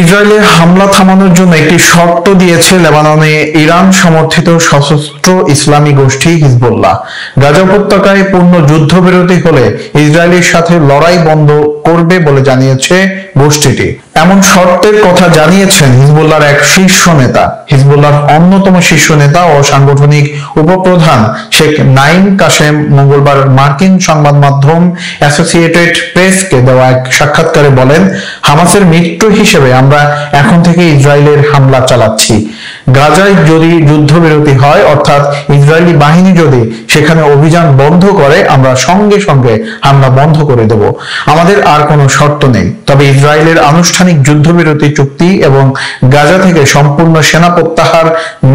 ইসরায়েলে হামলা থামানোর জন্য একটি শর্ত দিয়েছে লেবাননে ইরান সমর্থিত সশস্ত্র ইসলামী গোষ্ঠী হিজবুল্লাহ। গাজা উপত্যকায় পূর্ণ যুদ্ধবিরতি হলে ইসরায়েলের সাথে লড়াই বন্ধ করবে বলে জানিয়েছে গোষ্ঠীটি। এমন শর্তের কথা জানিয়েছেন হিজবুল্লাহর এক শীর্ষ নেতা। হিজবুল্লাহর অন্যতম শীর্ষ নেতা ও সাংগঠনিক উপপ্রধান শেখ নাইম কাসেম মঙ্গলবার মার্কিন সংবাদ মাধ্যম অ্যাসোসিয়েটেড প্রেসকে দেওয়া এক সাক্ষাৎকারে বলেন, হামাসের মিত্র হিসেবে আমরা এখন থেকে ইসরায়েলের হামলা চালাচ্ছি। গাজায় যদি যুদ্ধবিরতি হয়, অর্থাৎ ইসরায়েলি বাহিনী যদি সেখানে অভিযান বন্ধ করে, আমরা সঙ্গে সঙ্গে হামলা বন্ধ করে দেব। আমাদের আর কোনো শর্ত নেই। তবে ইসরায়েলের আনুষ্ঠানিক যুদ্ধবিরতি চুক্তি এবং গাজা থেকে সম্পূর্ণ সেনা প্রত্যাহার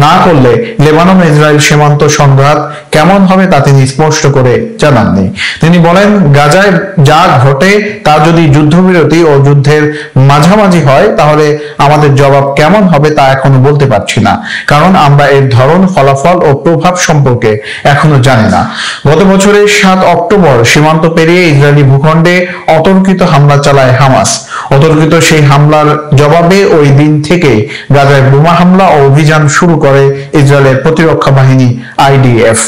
না করলে লেবানন ইসরায়েল সীমান্ত সংঘাত কেমন হবে তা তিনি স্পষ্ট করে জানাননি। তিনি বলেন, গাজায় যা ঘটে তা যদি যুদ্ধবিরতি ও যুদ্ধের মাঝামাঝি হয়, তাহলে আমাদের জবাব কেমন হবে তা এখনো বলতে পারছি না, কারণ আমরা এর ধরন, ফলাফল ও প্রভাব সম্পর্কে এখনো জানি না। গত বছরের 7 অক্টোবর সীমান্ত পেরিয়ে ইসরায়েলি ভূখণ্ডে অতর্কিত হামলা চালায় হামাস। অতর্কিত সেই হামলার জবাবে ওই দিন থেকে গাজায় বোমা হামলা ও অভিযান শুরু করে ইসরায়েলের প্রতিরক্ষা বাহিনী IDF।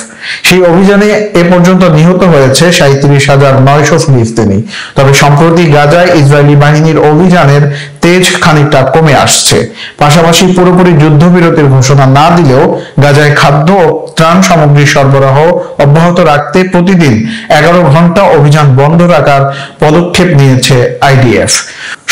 সেই অভিযানে এ পর্যন্ত নিহত হয়েছে 37,900 ফিলিস্তিনি। তবে সম্প্রতি গাজায় ইসরায়েলি বাহিনীর অভিযানের তেজ খানিকটা কমে আসছে। পাশাপাশি পুরোপুরি যুদ্ধবিরতির ঘোষণা না দিলেও গাজায় খাদ্য ও ত্রাণ সামগ্রী সরবরাহ অব্যাহত রাখতে প্রতিদিন 11 ঘন্টা অভিযান বন্ধ রাখার পদক্ষেপ নিয়েছে IDF।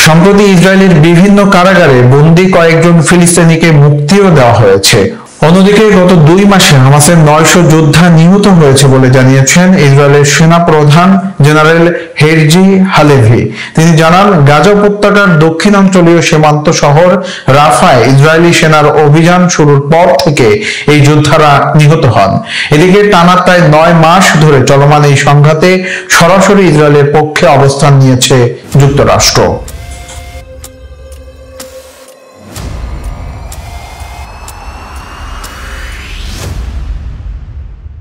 সম্প্রতি ইসরায়েলের বিভিন্ন কারাগারে বন্দী কয়েকজন ফিলিস্তিনিকে মুক্তিও দেওয়া হয়েছে। অন্যদিকে গত 2 মাসে হামাসের 900 যোদ্ধা নিহত হয়েছে বলে জানিয়েছেন ইসরায়েলের সেনা প্রধান জেনারেল হেরজি হালেভি। তিনি জানান, গাজা উপত্যকার দক্ষিণাঞ্চলীয় সীমান্ত শহর রাফায় ইসরায়েলি সেনার অভিযান শুরুর পর থেকে এই যোদ্ধারা নিহত হন। এদিকে টানা প্রায় 9 মাস ধরে চলমান এই সংঘাতে সরাসরি ইসরায়েলের পক্ষে অবস্থান নিয়েছে যুক্তরাষ্ট্র।